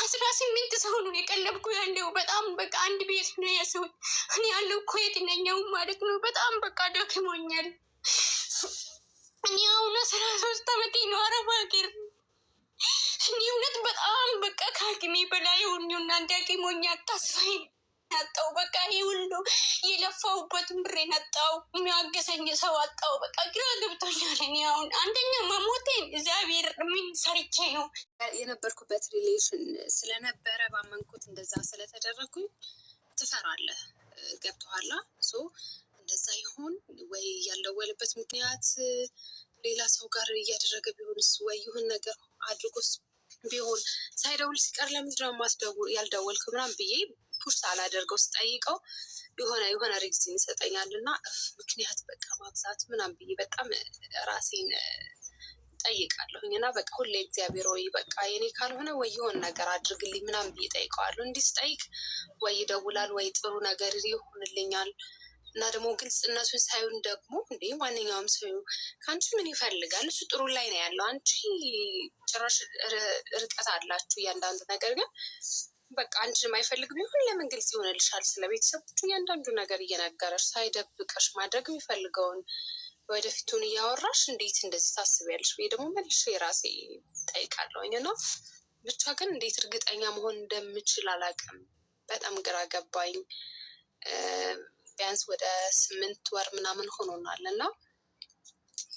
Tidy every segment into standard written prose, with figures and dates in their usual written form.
18 ሰው ነው የቀለብኩ ያለው። በጣም በቃ አንድ ቤት ነው ያሰው። እኔ ያለው ኩዌት ነኝ ማለት ነው። በጣም በቃ ደክሞኛል። እኔ አሁን 13 ዓመቴ ነው አረብ ሀገር። እኔ እውነት በጣም በቃ ከአቅሜ በላይ ሆኜ እናንተ አቅሞኛ ተስፋዬ አጣው። በቃ ይሄ ሁሉ የለፋውበትን ብሬን አጣው። የሚያገሰኝ ሰው አጣው። በቃ ግራ ገብቶኛል። እኔ አሁን አንደኛ መሞቴን እግዚአብሔር ምን ሰርቼ ነው የነበርኩበት ሪሌሽን ስለነበረ ባመንኩት እንደዛ ስለተደረግኩኝ ትፈራለህ። ገብቶሃል? ሶ እንደዛ ይሆን ወይ ያልደወልበት ምክንያት ሌላ ሰው ጋር እያደረገ ቢሆንስ ወይ ይሁን ነገር አድርጎስ ቢሆን ሳይደውል ሲቀር ለምንድነው ያልደወልከው ምናምን ብዬ ፑሽ ሳላደርገው ስጠይቀው የሆነ ሪዝን ይሰጠኛል እና ምክንያት በቃ ማብዛት ምናምን ብዬ በጣም ራሴን ጠይቃለሁኝ እና በቃ ሁሌ እግዚአብሔር ወይ በቃ የኔ ካልሆነ ወይ የሆነ ነገር አድርግልኝ ምናምን ብዬ ጠይቀዋለሁ። እንዲህ ስጠይቅ ወይ ይደውላል ወይ ጥሩ ነገር ይሆንልኛል እና ደግሞ ግልጽነቱን ሳይሆን ደግሞ እንዴ ማንኛውም ሰው ከአንቺ ምን ይፈልጋል? እሱ ጥሩ ላይ ነው ያለው። አንቺ ጭራሽ ርቀት አላችሁ እያንዳንዱ ነገር ግን በቃ አንቺን የማይፈልግ ቢሆን ለምን ግልጽ ይሆንልሻል? ስለ ቤተሰቦቹ እያንዳንዱ ነገር እየነገረሽ ሳይደብቀሽ ማድረግ የሚፈልገውን ወደፊቱን እያወራሽ እንዴት እንደዚህ ታስቢያለሽ? ወይ ደግሞ መልሼ የራሴ ጠይቃለሁኝ እና ብቻ ግን እንዴት እርግጠኛ መሆን እንደምችል አላውቅም። በጣም ግራ ገባኝ። ቢያንስ ወደ 8 ወር ምናምን ሆኖናል እና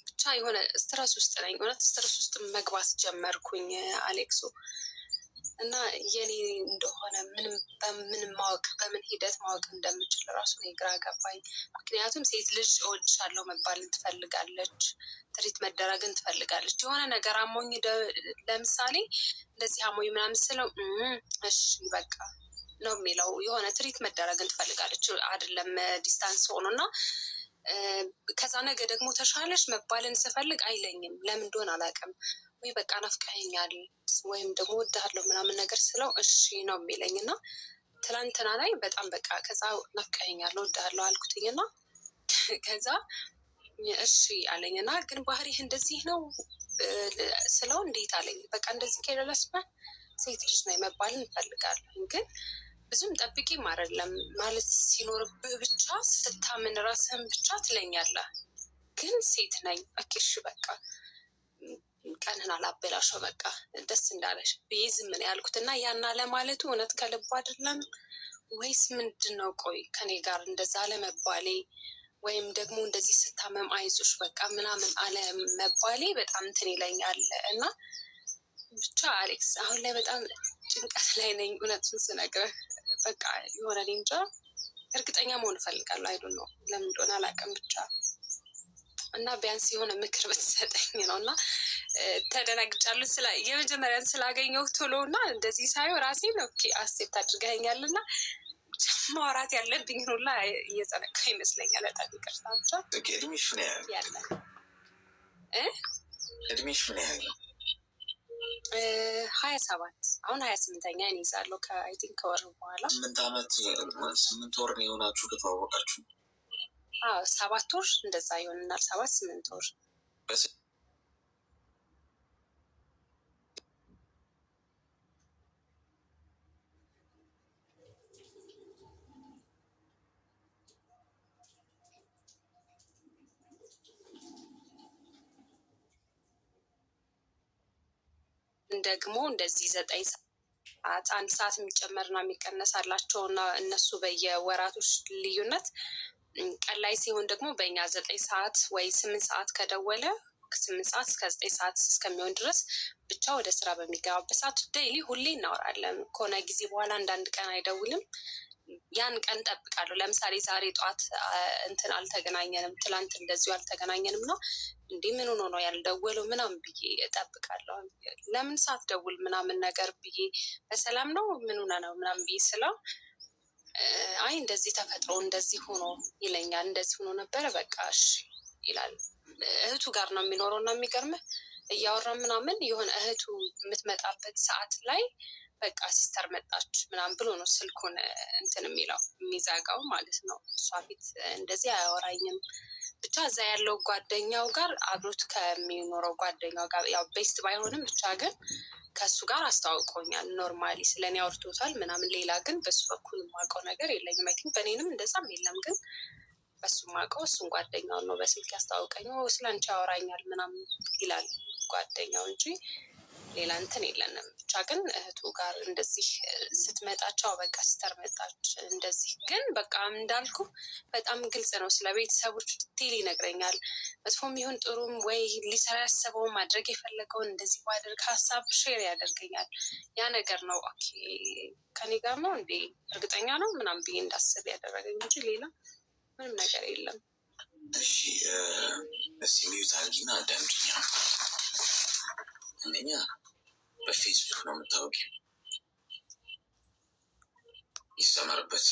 ብቻ የሆነ ስትረስ ውስጥ ነኝ። እውነት ስትረስ ውስጥ መግባት ጀመርኩኝ አሌክሶ እና የኔ እንደሆነ ምንም ማወቅ በምን ሂደት ማወቅ እንደምችል ራሱ ግራ ገባኝ። ምክንያቱም ሴት ልጅ እወድሻለሁ መባልን ትፈልጋለች፣ ትሪት መደረግን ትፈልጋለች። የሆነ ነገር አሞኝ ለምሳሌ እንደዚህ አሞኝ ምናምን ስለው እሺ በቃ ነው የሚለው። የሆነ ትሪት መደረግን ትፈልጋለች አይደለም ዲስታንስ ሆኖ እና ከዛ ነገ ደግሞ ተሻለሽ መባልን ስፈልግ አይለኝም። ለምን እንደሆነ አላውቅም። ወይ በቃ ናፍቀኸኛል ወይም ደግሞ እወድሃለሁ ምናምን ነገር ስለው እሺ ነው የሚለኝ እና ትላንትና ላይ በጣም በቃ ከዛ ናፍቀኸኛል እወድሃለሁ አልኩትኝ እና ከዛ እሺ አለኝ እና ግን ባህሪህ እንደዚህ ነው ስለው እንዴት አለኝ። በቃ እንደዚህ ከሌለስና ሴት ልጅ ነው መባልን እንፈልጋለሁ ግን ብዙም ጠብቂም አይደለም ማለት ሲኖርብህ ብቻ ስታምን ራስህን ብቻ ትለኛለህ። ግን ሴት ነኝ እሺ በቃ ቀንን አላበላሸው በቃ ደስ እንዳለሽ ብዬ ዝም ነው ያልኩት እና ያና ለማለቱ እውነት ከልቡ አይደለም ወይስ ምንድን ነው? ቆይ ከኔ ጋር እንደዛ አለመባሌ ወይም ደግሞ እንደዚህ ስታመም አይዞሽ በቃ ምናምን አለመባሌ በጣም እንትን ይለኛል እና ብቻ አሌክስ አሁን ላይ በጣም ጭንቀት ላይ ነኝ። እውነቱን ስነግርህ በቃ የሆነ እንጃ እርግጠኛ መሆን እፈልጋለሁ። አይዶን ነው ለምን እንደሆነ አላውቅም ብቻ እና ቢያንስ የሆነ ምክር ብትሰጠኝ ነው እና ተደናግጫለሁ። የመጀመሪያን ስላገኘው ቶሎ እና እንደዚህ ሳየው ራሴን ኦኬ አሴፕት አድርገኸኛል እና ማውራት ያለብኝ ሁላ እየጸነካ ይመስለኛል። በጣም ይቅርታ ብቻ። እድሜሽ ምን ያህል ነው? እድሜሽ ምን ያህል ነው? 27 አሁን 28ኛ ይይዛለሁ ከአይ ቲንክ ከወር በኋላ 8 ወር ነው የሆናችሁ ከተዋወቃችሁ? 7 ወር እንደዛ ይሆንናል። 7-8 ወር ደግሞ እንደዚህ 9 ሰዓት 1 ሰዓት የሚጨመርና የሚቀነሳላቸው እና እነሱ በየወራቶች ልዩነት ቀን ላይ ሲሆን ደግሞ በእኛ 9 ሰዓት ወይ 8 ሰዓት ከደወለ ከ8 ሰዓት እስከ 9 ሰዓት እስከሚሆን ድረስ ብቻ ወደ ስራ በሚገባበት ሰዓት ዴይሊ ሁሌ እናወራለን። ከሆነ ጊዜ በኋላ አንዳንድ ቀን አይደውልም። ያን ቀን ጠብቃለሁ። ለምሳሌ ዛሬ ጠዋት እንትን አልተገናኘንም፣ ትላንት እንደዚሁ አልተገናኘንም ነው እንዴ ምን ሆኖ ነው ያልደወለው ምናምን ብዬ እጠብቃለሁ። ለምን ሳትደውል ምናምን ነገር ብዬ በሰላም ነው ምን ሆነ ነው ምናምን ብዬ ስለው አይ እንደዚህ ተፈጥሮ እንደዚህ ሆኖ ይለኛል። እንደዚህ ሆኖ ነበረ በቃ እሺ ይላል። እህቱ ጋር ነው የሚኖረው እና የሚገርምህ እያወራ ምናምን የሆነ እህቱ የምትመጣበት ሰዓት ላይ በቃ ሲስተር መጣች ምናምን ብሎ ነው ስልኩን እንትን የሚዘጋው ማለት ነው። እሷ ፊት እንደዚህ አያወራኝም። ብቻ እዛ ያለው ጓደኛው ጋር አብሮት ከሚኖረው ጓደኛው ጋር ያው ቤስት ባይሆንም ብቻ ግን ከእሱ ጋር አስተዋውቆኛል። ኖርማሊ ስለ እኔ አውርቶታል ምናምን። ሌላ ግን በሱ በኩል የማውቀው ነገር የለኝም። አይ ቲንክ በእኔንም እንደዛም የለም። ግን በሱ የማውቀው እሱን ጓደኛውን ነው በስልክ ያስተዋውቀኝ። ስለ አንቺ ያወራኛል ምናምን ይላል ጓደኛው እንጂ ሌላ እንትን የለንም። ብቻ ግን እህቱ ጋር እንደዚህ ስትመጣቸው በቃ ሲስተር መጣች እንደዚህ። ግን በቃ እንዳልኩ በጣም ግልጽ ነው። ስለ ቤተሰቦች ዲቴል ይነግረኛል። መጥፎም ይሁን ጥሩም፣ ወይ ሊሰራ ያሰበውን ማድረግ የፈለገውን እንደዚህ ባደርግ ሀሳብ ሼር ያደርገኛል። ያ ነገር ነው ኦኬ ከኔ ጋር ነው እንዴ እርግጠኛ ነው ምናምን ብዬ እንዳስብ ያደረገኝ እንጂ ሌላ ምንም ነገር የለም። እሺ እስቲ ሚዩት አድርጊና አዳምጪኝ። አንደኛ በፌስቡክ ነው የምታወቂው፣ ይሰመርበት።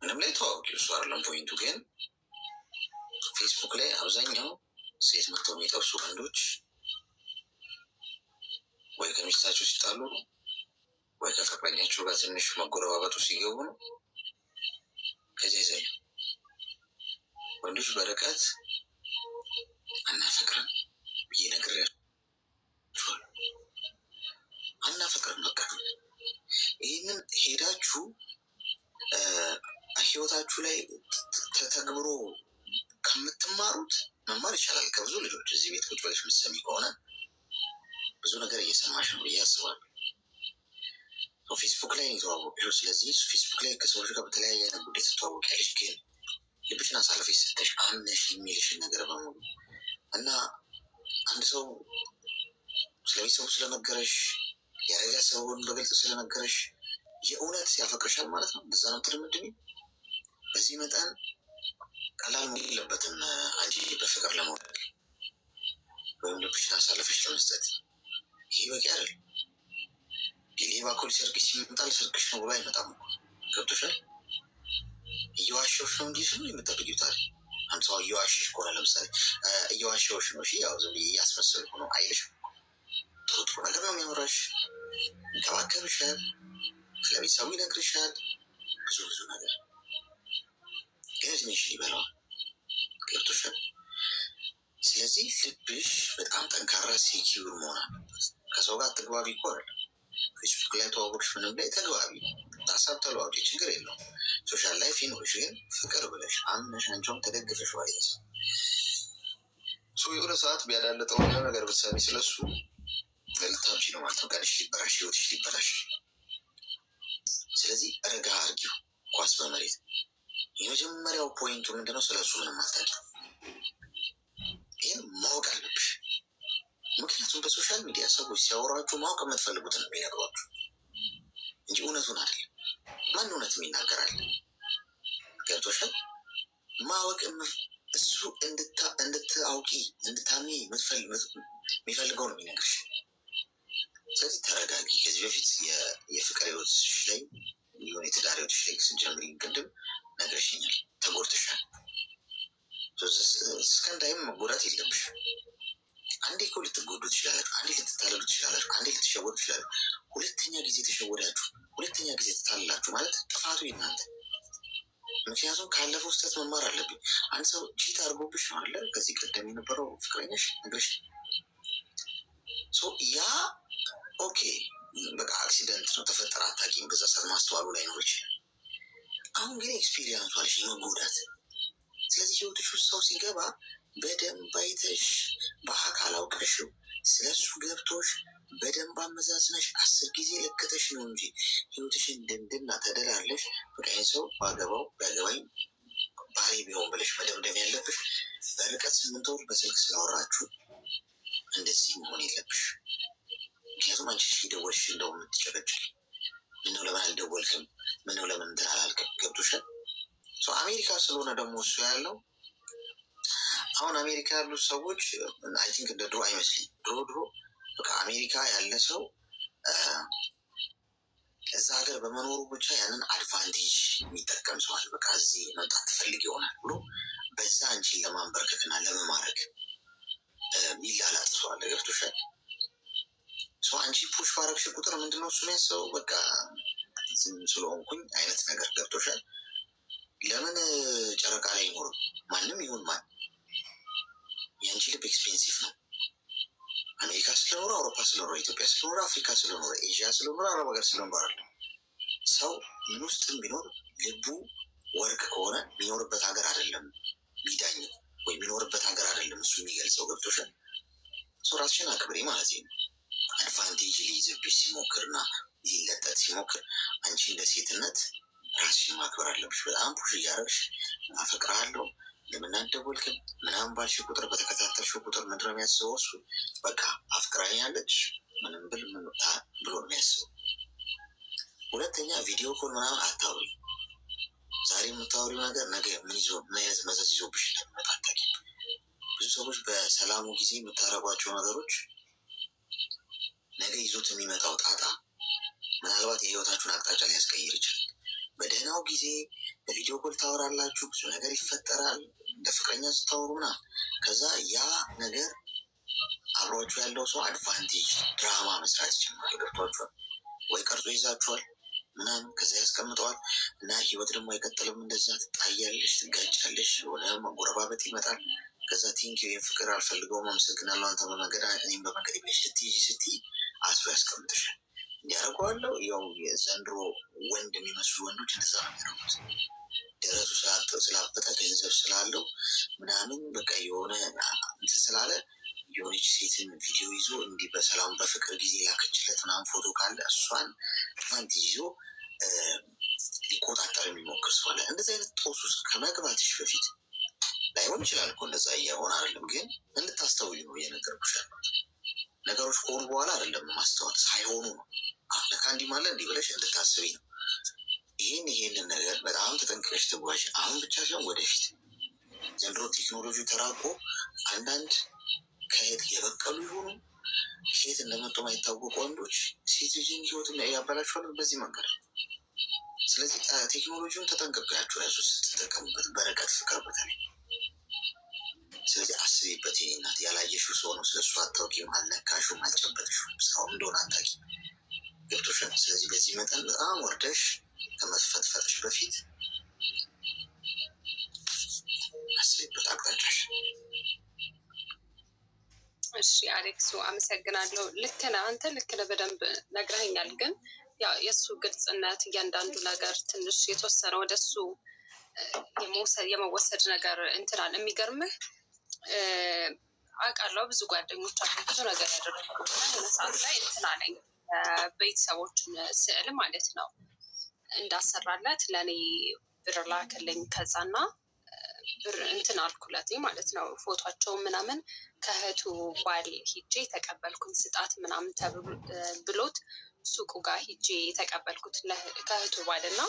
ምንም ላይ ተዋወቂው፣ እሱ አይደለም ፖይንቱ። ግን ፌስቡክ ላይ አብዛኛው ሴት መጥተው የሚጠብሱ ወንዶች ወይ ከሚስታቸው ሲጣሉ ነው፣ ወይ ከፍቅረኛቸው ጋር ትንሽ መጎረባበጡ ሲገቡ ነው። ከዚያ ይዘሉ ወንዶች በርቀት አናፈቅርም ብዬ ነግሬያችኋለሁ። አናፈቅርም በቃ። ይህንን ሄዳችሁ ህይወታችሁ ላይ ተተግብሮ ከምትማሩት መማር ይቻላል። ከብዙ ልጆች እዚህ ቤት ቁጭ ብለሽ የምትሰሚ ከሆነ ብዙ ነገር እየሰማሽ ነው ብዬ አስባለሁ። ፌስቡክ ላይ የተዋወቅሽው፣ ስለዚህ ፌስቡክ ላይ ከሰዎች ጋር በተለያየ አይነት ጉዳይ ትተዋወቂያለሽ። ግን ልብሽን አሳልፈሽ ሰተሽ አምነሽ የሚልሽን ነገር በሙሉ እና አንድ ሰው ስለ ቤተሰቡ ስለነገረሽ፣ ያረጋ ሰውን በግልጽ ስለነገረሽ የእውነት ያፈቅርሻል ማለት ነው። እንደዛ ነው ትልምድኝ። በዚህ መጠን ቀላል መሆን የለበትም። አንቺ በፍቅር ለመውደቅ ወይም ልብሽን አሳልፈሽ ለመስጠት ይህ በቂ አይደለም። ሌባ እኮ ሊሰርቅሽ ሲመጣ ልሰርቅሽ ነው ብሎ አይመጣም። ገብቶሻል? እየዋሸሁሽ ነው እንጂ ስም የምጠብቂው ታዲያ አንድ ሰው እየዋሸሽ ከሆነ ለምሳሌ እየዋሸሁሽ ነው፣ እሺ ያው ዝም ብዬ እያስመሰልኩ ነው አይልሽም። ጥሩ ጥሩ ነገር ነው የሚያወራሽ፣ ይንከባከብሻል፣ ስለ ቤተሰቡ ይነግርሻል፣ ብዙ ብዙ ነገር። ግን እድሜሽን ይበላዋል። ገብቶሻል? ስለዚህ ልብሽ በጣም ጠንካራ ሴኪዩር መሆን አለበት። ከሰው ጋር ተግባቢ እኮ አይደለም። ፌስቡክ ላይ ተዋወቅሽ ምንም ላይ ተግባቢ፣ ሀሳብ ተለዋወጪ፣ ችግር የለውም። ሶሻል ላይፍ ይኖርሽ። ግን ፍቅር ብለሽ አምነሽ አንቺም ተደግፈሽ ዋለች የሆነ ሰዓት ቢያዳልጠው የሆነ ነገር ብትሰሚ ስለሱ ልታብጂ ነው ማለት ነው። ቀንሽ ሊበላሽ፣ ህይወትሽ ሊበላሽ። ስለዚህ ረጋ አርጊው። ኳስ በመሬት የመጀመሪያው ፖይንቱ ምንድነው? ስለሱ ምንም አታውቂም። ይህን ማወቅ አለብሽ። ምክንያቱም በሶሻል ሚዲያ ሰዎች ሲያወሯችሁ ማወቅ የምትፈልጉትን ነው የሚነግሯችሁ እንጂ እውነቱን አይደለም። ማን እውነት የሚናገራል? ገብቶሻል? ማወቅ እሱ እንድታውቂ እንድታምኚ የሚፈልገው ነው የሚነግርሽ። ስለዚህ ተረጋጊ። ከዚህ በፊት የፍቅር ህይወትሽ ላይ የሆነ የትዳር ህይወትሽ ላይ ስንጀምሪ ቅድም ነግረሽኛል፣ ተጎድተሻል። እስከ እንዳይም መጎዳት የለብሽ። አንዴ እኮ ልትጎዱ ትችላላችሁ፣ አንዴ ልትታለሉ ትችላላችሁ፣ አንዴ ልትሸወዱ ትችላላችሁ። ሁለተኛ ጊዜ ተሸወዳችሁ፣ ሁለተኛ ጊዜ ትታልላችሁ ማለት ጥፋቱ የእናንተ። ምክንያቱም ካለፈው ስህተት መማር አለብኝ። አንድ ሰው ቺት አድርጎብሽ ነው አለ ከዚህ ቀደም የነበረው ፍቅረኛሽ ነግረሽ ያ ኦኬ በቃ አክሲደንት ነው ተፈጠረ፣ አታውቂም። በዛ ሰዓት ማስተዋሉ ላይ ነው ይችላል። አሁን ግን ኤክስፒሪየንሱ አለሽ የመጎዳት። ስለዚህ ህይወትሽ ውስጥ ሰው ሲገባ በደንብ አይተሽ በአካል አውቀሽው ስለሱ ገብቶሽ በደንብ አመዛዝነሽ 10 ጊዜ ለክተሽ ነው እንጂ ህይወትሽን ድንድና ተደላለሽ በቃ ሰው ባገባው ቢያገባኝ ባህሪ ቢሆን ብለሽ መደምደም ያለብሽ በርቀት 8 ወር በስልክ ስላወራችሁ እንደዚህ መሆን የለብሽ። ምክንያቱም አንቺ ደወልሽ እንደው የምትጨቀጭቅ ምነው ለምን አልደወልክም፣ ምነው ለምን እንትን አላልክም። ገብቶሻል? አሜሪካ ስለሆነ ደግሞ እሱ ያለው አሁን አሜሪካ ያሉ ሰዎች አይ ቲንክ እንደ ድሮ አይመስልኝ። ድሮ በቃ አሜሪካ ያለ ሰው እዛ ሀገር በመኖሩ ብቻ ያንን አድቫንቴጅ የሚጠቀም ሰዋል። በቃ እዚህ መምጣት ትፈልግ ይሆናል ብሎ በዛ አንቺን ለማንበርከክና ለመማረክ ሚላላጥ ሰዋል። ገብቶሻል? አንቺ ፑሽ ባረግሽ ቁጥር ምንድነው እሱ የሚያስበው በቃ ዝም ስለሆንኩኝ አይነት ነገር። ገብቶሻል? ለምን ጨረቃ ላይ አይኖርም? ማንም ይሁን ማን የአንቺ ልብ ኤክስፔንሲቭ ነው። አሜሪካ ስለኖረ አውሮፓ ስለኖረ ኢትዮጵያ ስለኖረ አፍሪካ ስለኖረ ኤዥያ ስለኖረ አረብ ሀገር ስለኖረ አይደለም። ሰው ምን ውስጥም ቢኖር ልቡ ወርቅ ከሆነ የሚኖርበት ሀገር አይደለም ሚዳኝ ወይ የሚኖርበት ሀገር አይደለም እሱ የሚገልጸው። ገብቶሻል? ሰው ራስሽን አክብሬ ማለት ነው። አድቫንቴጅ ሊይዝብሽ ሲሞክርና ሊለጠጥ ሲሞክር አንቺ እንደ ሴትነት ራስሽን ማክበር አለብሽ። በጣም ፑሽ እያደረግሽ አፈቅርሃለሁ ለምን አልደወልክም ምናምን ባልሽ ቁጥር በተከታተልሽው ቁጥር ምንድን ነው የሚያስበው እሱ? በቃ አፍቅራኛለች ምንም ብል ብሎ ነው የሚያስበው። ሁለተኛ ቪዲዮ ኮል ምናምን አታውሪ። ዛሬ የምታወሪው ነገር ነገ ምን አይነት መዘዝ ይዞብሽ እንደሚመጣ አታውቂም። ብዙ ሰዎች በሰላሙ ጊዜ የምታደርጓቸው ነገሮች ነገ ይዞት የሚመጣው ጣጣ ምናልባት የህይወታችሁን አቅጣጫ ሊያስቀይር ይችላል። በደህናው ጊዜ በቪዲዮ ኮል ታወራላችሁ፣ ብዙ ነገር ይፈጠራል፣ እንደ ፍቅረኛ ስታወሩ ምናምን። ከዛ ያ ነገር አብሯችሁ ያለው ሰው አድቫንቴጅ ድራማ መስራት ይጀምራል። ገብቷችኋል ወይ? ቀርጾ ይዛችኋል ምናምን፣ ከዛ ያስቀምጠዋል እና ህይወት ደግሞ አይቀጥልም። እንደዛ ትጣያለሽ፣ ትጋጫለሽ፣ የሆነ መጎረባበት ይመጣል። ከዛ ቲንክ ወይም ፍቅር አልፈልገውም፣ አመሰግናለሁ፣ አንተ በመንገድ እኔም በመንገድ ብለሽ ስትይ አስሮ ያስቀምጥሻል። እንዲያደርገዋለሁ ያው የዘንድሮ ወንድ የሚመስሉ ወንዶች እንደዛ ነው የሚያደርጉት። ደረቱ ስላበጠ ገንዘብ ስላለው ምናምን በቃ የሆነ እንትን ስላለ የሆነች ሴትን ቪዲዮ ይዞ እንዲህ በሰላም በፍቅር ጊዜ ላከችለት ምናምን ፎቶ ካለ እሷን አድቫንቴጅ ይዞ ሊቆጣጠር የሚሞክር ሰው አለ። እንደዚህ አይነት ጦስ ውስጥ ከመግባትሽ በፊት ላይሆን ይችላል እኮ እንደዛ እየሆነ አይደለም፣ ግን እንድታስተውይ ነው እየነገርኩሽ ያለሁት። ነገሮች ከሆኑ በኋላ አይደለም ማስተዋል፣ ሳይሆኑ ነው። ለካ እንዲህ ማለት እንዲህ ብለሽ እንድታስቢ ነው። ይህንን ነገር በጣም ተጠንቅቀሽ ትጓዥ። አሁን ብቻ ሲሆን ወደፊት ዘንድሮ ቴክኖሎጂ ተራቆ አንዳንድ ከየት የበቀሉ ይሆኑ ከየት እንደመጡ የማይታወቁ ወንዶች ሴት ልጅን ህይወት ያበላችኋል በዚህ መንገድ። ስለዚህ ቴክኖሎጂውን ተጠንቅቃችሁ ያዙ ስትጠቀሙበት፣ በርቀት ፍቅር በተለይ። ስለዚህ አስቢበት የኔ እናት። ያላየሽው ሰው ነው፣ ስለሱ አታውቂም፣ አልነካሽም፣ አልጨበጥሽም፣ ስራው እንደሆነ አታውቂም። ገብቶሻል? ስለዚህ በዚህ መጠን በጣም ወርደሽ ከመፈትፈትሽ በፊት አስቢበት አቅጣጫሽ። እሺ አሌክሱ አመሰግናለሁ። ልክ ነህ አንተ፣ ልክ ነህ፣ በደንብ ነግረኸኛል። ግን ያው የእሱ ግልጽነት እያንዳንዱ ነገር ትንሽ የተወሰነ ወደ እሱ የመወሰድ ነገር እንትናል። የሚገርምህ አውቃለሁ ብዙ ጓደኞች አሉ ብዙ ነገር ያደረጉ ሰዓት ላይ እንትና ነኝ ቤተሰቦችን ስዕል ማለት ነው እንዳሰራለት ለእኔ ብር ላክልኝ። ከዛና ብር እንትን አልኩለት ማለት ነው። ፎቷቸውን ምናምን ከእህቱ ባል ሂጄ ተቀበልኩኝ። ስጣት ምናምን ብሎት ሱቁ ጋር ሂጄ የተቀበልኩት ከእህቱ ባል እና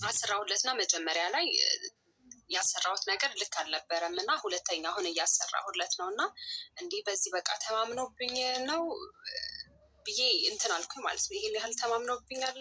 አሰራሁለትና መጀመሪያ ላይ ያሰራሁት ነገር ልክ አልነበረም እና ሁለተኛ አሁን እያሰራሁለት ነው እና እንዲህ በዚህ በቃ ተማምኖብኝ ነው ብዬ እንትን አልኩኝ ማለት ነው። ይሄን ያህል ተማምኖብኛል